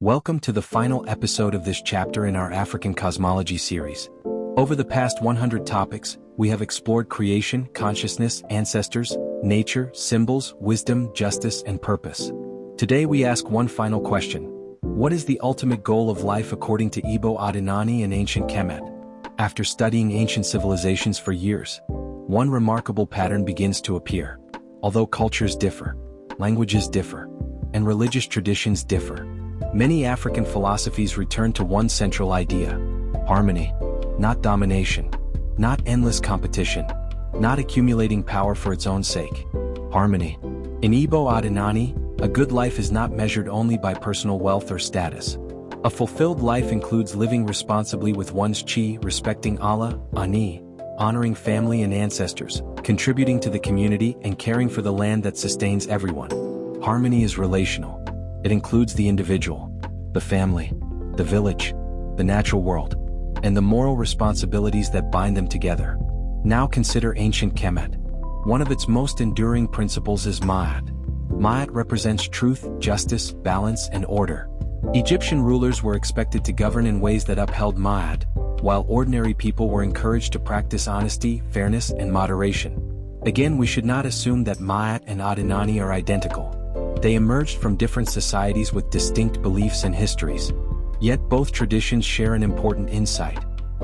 Welcome to the final episode of this chapter in our African Cosmology series. Over the past 100 topics, we have explored creation, consciousness, ancestors, nature, symbols, wisdom, justice, and purpose. Today we ask one final question. What is the ultimate goal of life according to Igbo Odinani and ancient Kemet? After studying ancient civilizations for years, one remarkable pattern begins to appear. Although cultures differ, languages differ, and religious traditions differ, many African philosophies return to one central idea: harmony. Not domination, not endless competition, not accumulating power for its own sake. Harmony. In Igbo Odinani, a good life is not measured only by personal wealth or status. A fulfilled life includes living responsibly with one's chi, respecting Allah, Ani, honoring family and ancestors, contributing to the community, and caring for the land that sustains everyone. Harmony is relational. It includes the individual, the family, the village, the natural world, and the moral responsibilities that bind them together. Now consider ancient Kemet. One of its most enduring principles is Ma'at. Ma'at represents truth, justice, balance, and order. Egyptian rulers were expected to govern in ways that upheld Ma'at, while ordinary people were encouraged to practice honesty, fairness, and moderation. Again, we should not assume that Ma'at and Odinani are identical. They emerged from different societies with distinct beliefs and histories. Yet both traditions share an important insight.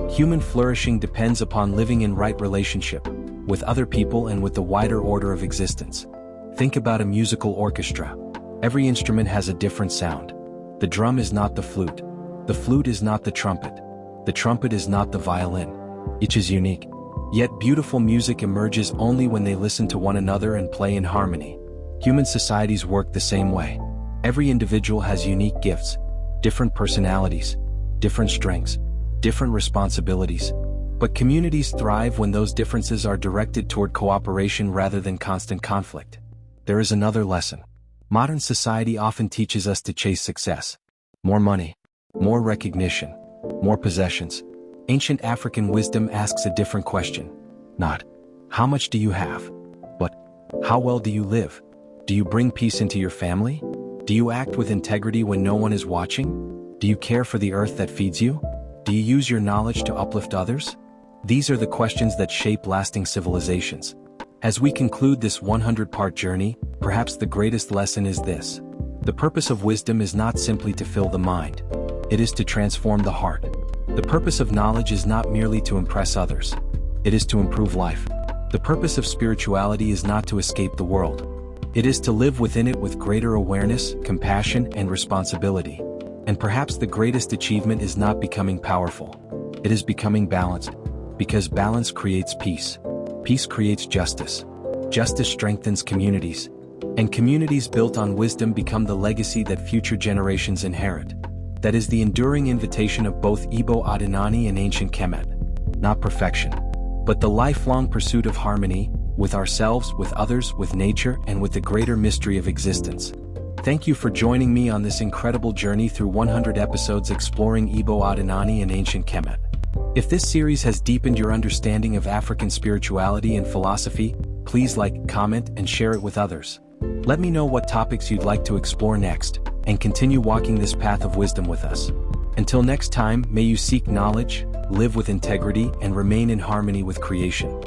Human flourishing depends upon living in right relationship with other people and with the wider order of existence. Think about a musical orchestra. Every instrument has a different sound. The drum is not the flute. The flute is not the trumpet. The trumpet is not the violin. Each is unique. Yet beautiful music emerges only when they listen to one another and play in harmony. Human societies work the same way. Every individual has unique gifts, different personalities, different strengths, different responsibilities. But communities thrive when those differences are directed toward cooperation rather than constant conflict. There is another lesson. Modern society often teaches us to chase success. More money, more recognition, more possessions. Ancient African wisdom asks a different question. Not, how much do you have? But, how well do you live? Do you bring peace into your family? Do you act with integrity when no one is watching? Do you care for the earth that feeds you? Do you use your knowledge to uplift others? These are the questions that shape lasting civilizations. As we conclude this 100-part journey, perhaps the greatest lesson is this. The purpose of wisdom is not simply to fill the mind. It is to transform the heart. The purpose of knowledge is not merely to impress others. It is to improve life. The purpose of spirituality is not to escape the world. It is to live within it with greater awareness, compassion, and responsibility. And perhaps the greatest achievement is not becoming powerful. It is becoming balanced. Because balance creates peace. Peace creates justice. Justice strengthens communities. And communities built on wisdom become the legacy that future generations inherit. That is the enduring invitation of both Igbo Odinani and ancient Kemet. Not perfection, but the lifelong pursuit of harmony, with ourselves, with others, with nature, and with the greater mystery of existence. Thank you for joining me on this incredible journey through 100 episodes exploring Igbo Odinani and ancient Kemet. If this series has deepened your understanding of African spirituality and philosophy, please like, comment, and share it with others. Let me know what topics you'd like to explore next, and continue walking this path of wisdom with us. Until next time, may you seek knowledge, live with integrity, and remain in harmony with creation.